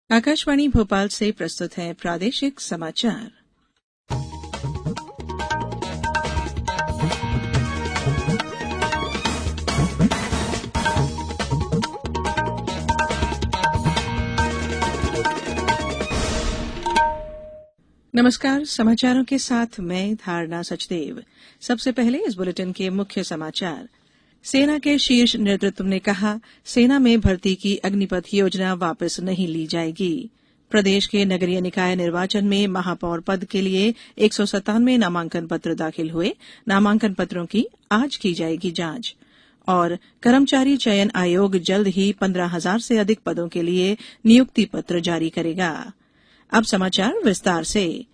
आकाशवाणी भोपाल से प्रस्तुत है प्रादेशिक समाचार। नमस्कार, समाचारों के साथ मैं धारणा सचदेव। सबसे पहले इस बुलेटिन के मुख्य समाचार। सेना के शीर्ष नेतृत्व ने कहा, सेना में भर्ती की अग्निपथ योजना वापस नहीं ली जाएगी। प्रदेश के नगरीय निकाय निर्वाचन में महापौर पद के लिए 197 नामांकन पत्र दाखिल हुए। नामांकन पत्रों की आज की जाएगी जांच। और कर्मचारी चयन आयोग जल्द ही 15,000 से अधिक पदों के लिए नियुक्ति पत्र जारी करेगा। अब समाचार विस्तार से।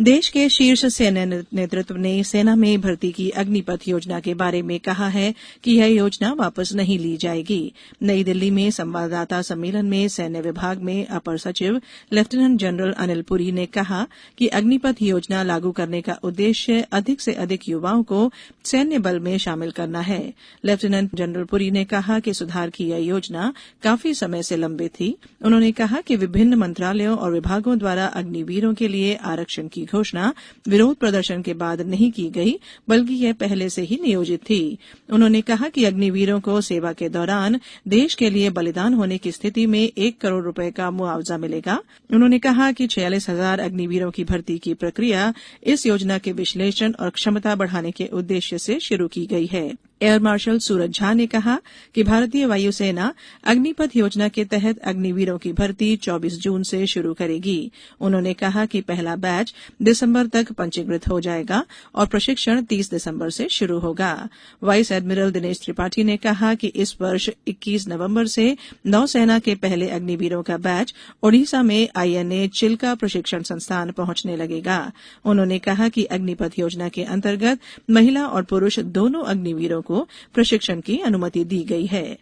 देश के शीर्ष सैन्य नेतृत्व ने सेना में भर्ती की अग्निपथ योजना के बारे में कहा है कि यह योजना वापस नहीं ली जाएगी। नई दिल्ली में संवाददाता सम्मेलन में सैन्य विभाग में अपर सचिव लेफ्टिनेंट जनरल अनिल पुरी ने कहा कि अग्निपथ योजना लागू करने का उद्देश्य अधिक से अधिक युवाओं को सैन्य बल में शामिल करना है। लेफ्टिनेंट जनरल पुरी ने कहा कि सुधार की यह योजना काफी समय से लंबित थी। उन्होंने कहा कि विभिन्न मंत्रालयों और विभागों द्वारा अग्निवीरों के लिए आरक्षण की घोषणा विरोध प्रदर्शन के बाद नहीं की गई, बल्कि यह पहले से ही नियोजित थी। उन्होंने कहा कि अग्निवीरों को सेवा के दौरान देश के लिए बलिदान होने की स्थिति में 1 करोड़ रुपए का मुआवजा मिलेगा। उन्होंने कहा कि 46,000 अग्निवीरों की भर्ती की प्रक्रिया इस योजना के विश्लेषण और क्षमता बढ़ाने के उद्देश्य से शुरू की गई है। एयर मार्शल सूरज झा ने कहा कि भारतीय वायुसेना अग्निपथ योजना के तहत अग्निवीरों की भर्ती 24 जून से शुरू करेगी। उन्होंने कहा कि पहला बैच दिसंबर तक पंजीकृत हो जाएगा और प्रशिक्षण 30 दिसंबर से शुरू होगा। वाइस एडमिरल दिनेश त्रिपाठी ने कहा कि इस वर्ष 21 नवंबर से नौसेना के पहले अग्निवीरों का बैच ओडिशा में INA चिल्का प्रशिक्षण संस्थान पहुंचने लगेगा। उन्होंने कहा कि अग्निपथ योजना के अंतर्गत महिला और पुरुष दोनों अग्निवीरों को प्रशिक्षण की अनुमति दी गई है।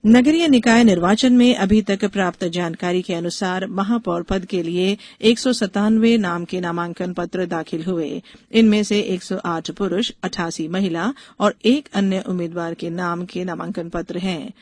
नगरीय निकाय निर्वाचन में अभी तक प्राप्त जानकारी के अनुसार महापौर पद के लिए 197 नाम के नामांकन पत्र दाखिल हुए। इनमें से 108 पुरुष, 88 महिला और एक अन्य उम्मीदवार के नाम के नामांकन पत्र हैं।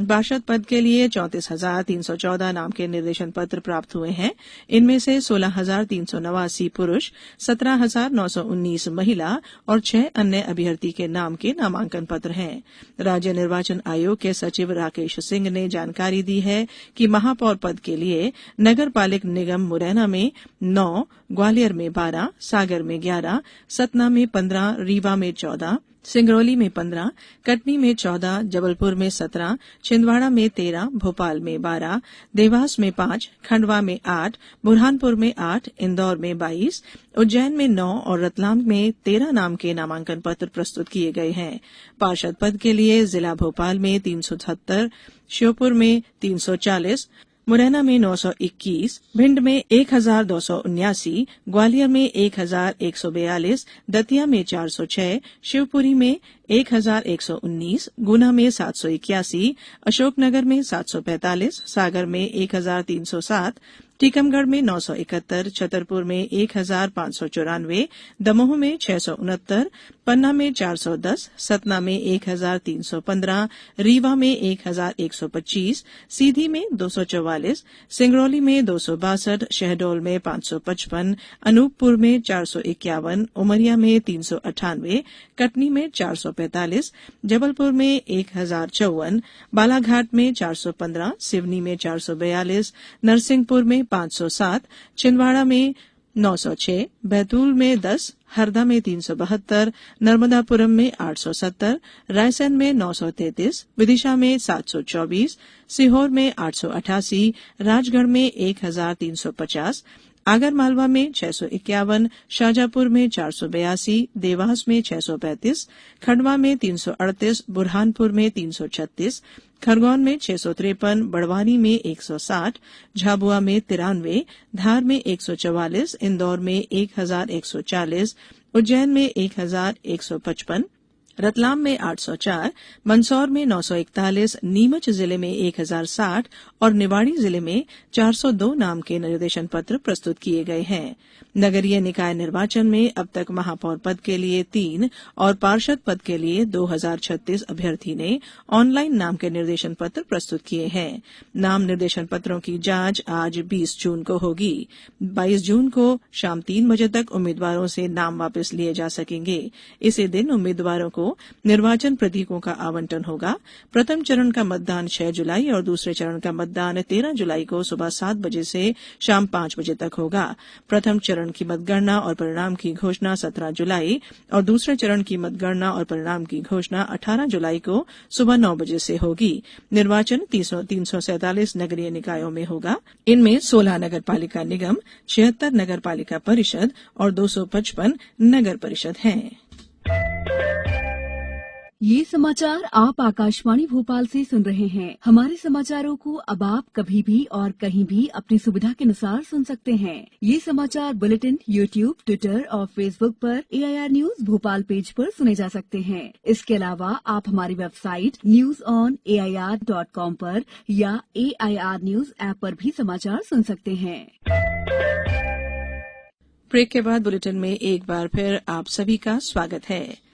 पार्षद पद के लिए 34,314 नाम के निर्देशन पत्र प्राप्त हुए हैं। इनमें से 16,389 पुरुष, 17,919 महिला और 6 अन्य अभ्यर्थी के नाम के नामांकन पत्र हैं। राज्य निर्वाचन आयोग के सचिव राकेश सिंह ने जानकारी दी है कि महापौर पद के लिए नगर पालिक निगम मुरैना में 9, ग्वालियर में 12, सागर में 11, सतना में 15, रीवा में 14, सिंगरौली में 15, कटनी में 14, जबलपुर में 17, छिंदवाड़ा में 13, भोपाल में 12, देवास में 5, खंडवा में 8, बुरहानपुर में 8, इंदौर में 22, उज्जैन में 9 और रतलाम में 13 नाम के नामांकन पत्र प्रस्तुत किए गए हैं। पार्षद पद के लिए जिला भोपाल में 377, श्योपुर में 340, मुरैना में 921, भिंड में 1,279, ग्वालियर में 1,142, दतिया में 406, शिवपुरी में 1,119, गुना में 781, अशोकनगर में 745, सागर में 1,307, टीकमगढ़ में 971, छतरपुर में 1,594, दमोह में 669, पन्ना में 410, सतना में 1,315, रीवा में 1,125, सीधी में 244, सिंगरौली में 262, शहडोल में 555, अनूपपुर में 451, उमरिया में 398, कटनी में 445, जबलपुर में 1,054, बालाघाट में 415, सिवनी में 442, नरसिंहपुर में 507, छिंदवाड़ा में 906, बैतूल में 10, हरदा में 372, नर्मदापुरम में 870, रायसेन में 933, विदिशा में 724, सीहोर में 888, राजगढ़ में 1,350, आगरमालवा में 651, शाजापुर में 482, देवास में 635, खंडवा में 338, बुरहानपुर में 336, खरगोन में 653, बड़वानी में 160, झाबुआ में 93, धार में 144, इंदौर में 1,140, उज्जैन में 1,155, रतलाम में 804, मंदसौर में 941, नीमच जिले में 1060 और निवाड़ी जिले में 402 नाम के निर्देशन पत्र प्रस्तुत किए गए हैं। नगरीय निकाय निर्वाचन में अब तक महापौर पद के लिए 3 और पार्षद पद के लिए 2036 अभ्यर्थी ने ऑनलाइन नाम के निर्देशन पत्र प्रस्तुत किए हैं। नाम निर्देशन पत्रों की जांच आज 20 जून को होगी। 22 जून को शाम 3 बजे तक उम्मीदवारों से नाम वापस लिए जा सकेंगे। इसी दिन उम्मीदवारों को निर्वाचन प्रतीकों का आवंटन होगा। प्रथम चरण का मतदान 6 जुलाई और दूसरे चरण का मतदान 13 जुलाई को सुबह 7 बजे से शाम 5 बजे तक होगा। प्रथम चरण की मतगणना और परिणाम की घोषणा 17 जुलाई और दूसरे चरण की मतगणना और परिणाम की घोषणा 18 जुलाई को सुबह 9 बजे से होगी। निर्वाचन 347 नगरीय निकायों में होगा। इनमें 16 नगर पालिका निगम, 76 नगर पालिका परिषद और 255 नगर परिषद हैं। ये समाचार आप आकाशवाणी भोपाल से सुन रहे हैं। हमारे समाचारों को अब आप कभी भी और कहीं भी अपनी सुविधा के अनुसार सुन सकते हैं। ये समाचार बुलेटिन यूट्यूब, ट्विटर और फेसबुक पर AIR न्यूज भोपाल पेज पर सुने जा सकते हैं। इसके अलावा आप हमारी वेबसाइट newsonair.com पर या AIR न्यूज ऐप पर भी समाचार सुन सकते हैं। ब्रेक के बाद बुलेटिन में एक बार फिर आप सभी का स्वागत है।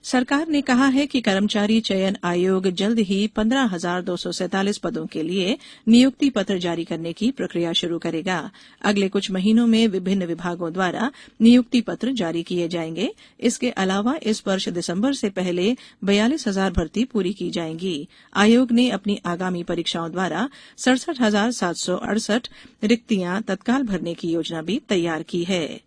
सरकार ने कहा है कि कर्मचारी चयन आयोग जल्द ही 15,247 पदों के लिए नियुक्ति पत्र जारी करने की प्रक्रिया शुरू करेगा। अगले कुछ महीनों में विभिन्न विभागों द्वारा नियुक्ति पत्र जारी किए जाएंगे। इसके अलावा इस वर्ष दिसंबर से पहले 42,000 भर्ती पूरी की जाएंगी। आयोग ने अपनी आगामी परीक्षाओं द्वारा 67,768 रिक्तियां तत्काल भरने की योजना भी तैयार की है।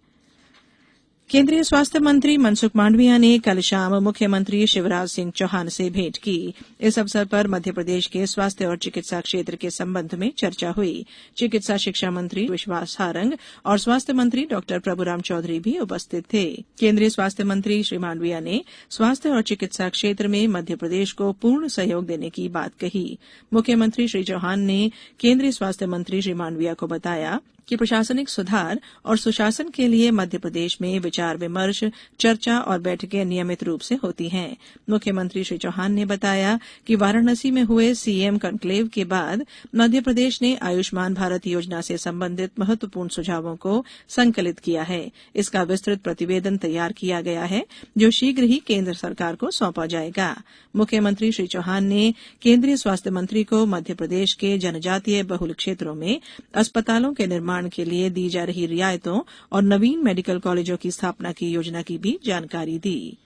केंद्रीय स्वास्थ्य मंत्री मनसुख मांडविया ने कल शाम मुख्यमंत्री शिवराज सिंह चौहान से भेंट की। इस अवसर पर मध्य प्रदेश के स्वास्थ्य और चिकित्सा क्षेत्र के संबंध में चर्चा हुई। चिकित्सा शिक्षा मंत्री विश्वास सारंग और स्वास्थ्य मंत्री डॉक्टर प्रभुराम चौधरी भी उपस्थित थे। केंद्रीय स्वास्थ्य मंत्री श्री मांडविया ने स्वास्थ्य और चिकित्सा क्षेत्र में मध्य प्रदेश को पूर्ण सहयोग देने की बात कही। मुख्यमंत्री श्री चौहान ने केंद्रीय स्वास्थ्य मंत्री श्री मांडविया को बताया कि प्रशासनिक सुधार और सुशासन के लिए मध्य प्रदेश में विचार विमर्श, चर्चा और बैठकें नियमित रूप से होती हैं। मुख्यमंत्री श्री चौहान ने बताया कि वाराणसी में हुए सीएम कॉन्क्लेव के बाद मध्य प्रदेश ने आयुष्मान भारत योजना से संबंधित महत्वपूर्ण सुझावों को संकलित किया है। इसका विस्तृत प्रतिवेदन तैयार किया गया है, जो शीघ्र ही केंद्र सरकार को सौंपा जाएगा। मुख्यमंत्री श्री चौहान ने केंद्रीय स्वास्थ्य मंत्री को मध्य प्रदेश के जनजातीय बहुल क्षेत्रों में अस्पतालों के निर्माण के लिए दी जा रही रियायतों और नवीन मेडिकल कॉलेजों की स्थापना की योजना की भी जानकारी दी।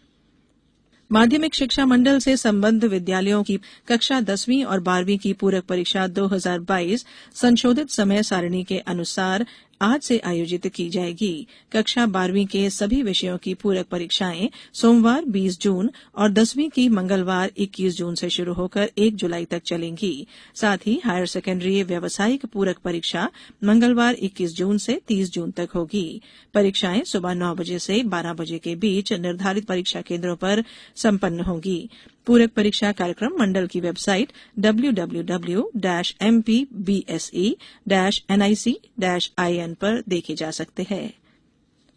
माध्यमिक शिक्षा मंडल से संबद्ध विद्यालयों की कक्षा 10वीं और 12वीं की पूरक परीक्षा 2022 संशोधित समय सारिणी के अनुसार आज से आयोजित की जाएगी। कक्षा 12वीं के सभी विषयों की पूरक परीक्षाएं सोमवार 20 जून और 10वीं की मंगलवार 21 जून से शुरू होकर 1 जुलाई तक चलेंगी। साथ ही हायर सेकेंडरी व्यावसायिक पूरक परीक्षा मंगलवार 21 जून से 30 जून तक होगी। परीक्षाएं सुबह 9 बजे से 12 बजे के बीच निर्धारित परीक्षा केंद्रों पर संपन्न होंगी। पूरक परीक्षा कार्यक्रम मंडल की वेबसाइट www.mpbse-nic-in पर देखे जा सकते हैं।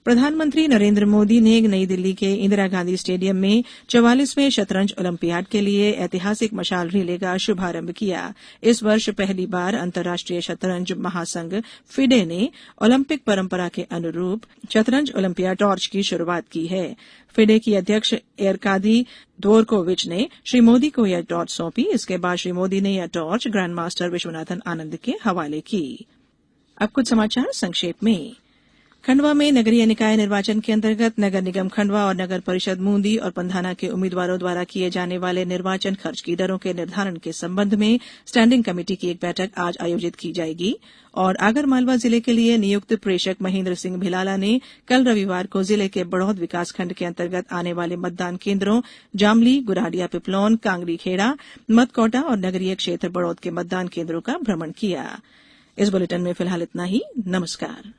प्रधानमंत्री नरेंद्र मोदी ने नई दिल्ली के इंदिरा गांधी स्टेडियम में 44वें शतरंज ओलंपियाड के लिए ऐतिहासिक मशाल रिले का शुभारंभ किया। इस वर्ष पहली बार अंतर्राष्ट्रीय शतरंज महासंघ फिडे ने ओलंपिक परंपरा के अनुरूप शतरंज ओलंपियाड टॉर्च की शुरुआत की है। फिडे की अध्यक्ष एरकादी द्वोरकोविच ने श्री मोदी को यह टॉर्च सौंपी। इसके बाद श्री मोदी ने यह torch grand master Viswanathan Anand के हवाले की। अब कुछ समाचार संक्षेप में। खंडवा में नगरीय निकाय निर्वाचन के अंतर्गत नगर निगम खंडवा और नगर परिषद मूंदी और पंधाना के उम्मीदवारों द्वारा किए जाने वाले निर्वाचन खर्च की दरों के निर्धारण के संबंध में स्टैंडिंग कमेटी की एक बैठक आज आयोजित की जाएगी। और आगरमालवा जिले के लिए नियुक्त प्रेषक महेंद्र सिंह भिलाला ने कल रविवार को जिले के बड़ौद विकासखंड के अंतर्गत आने वाले मतदान केंद्रों जामली, गुराडिया पिपलौन, कांगड़ी खेड़ा, मतकोटा और नगरीय क्षेत्र बड़ौद के मतदान केंद्रों का भ्रमण किया। इस बुलेटिन में फिलहाल इतना ही। नमस्कार।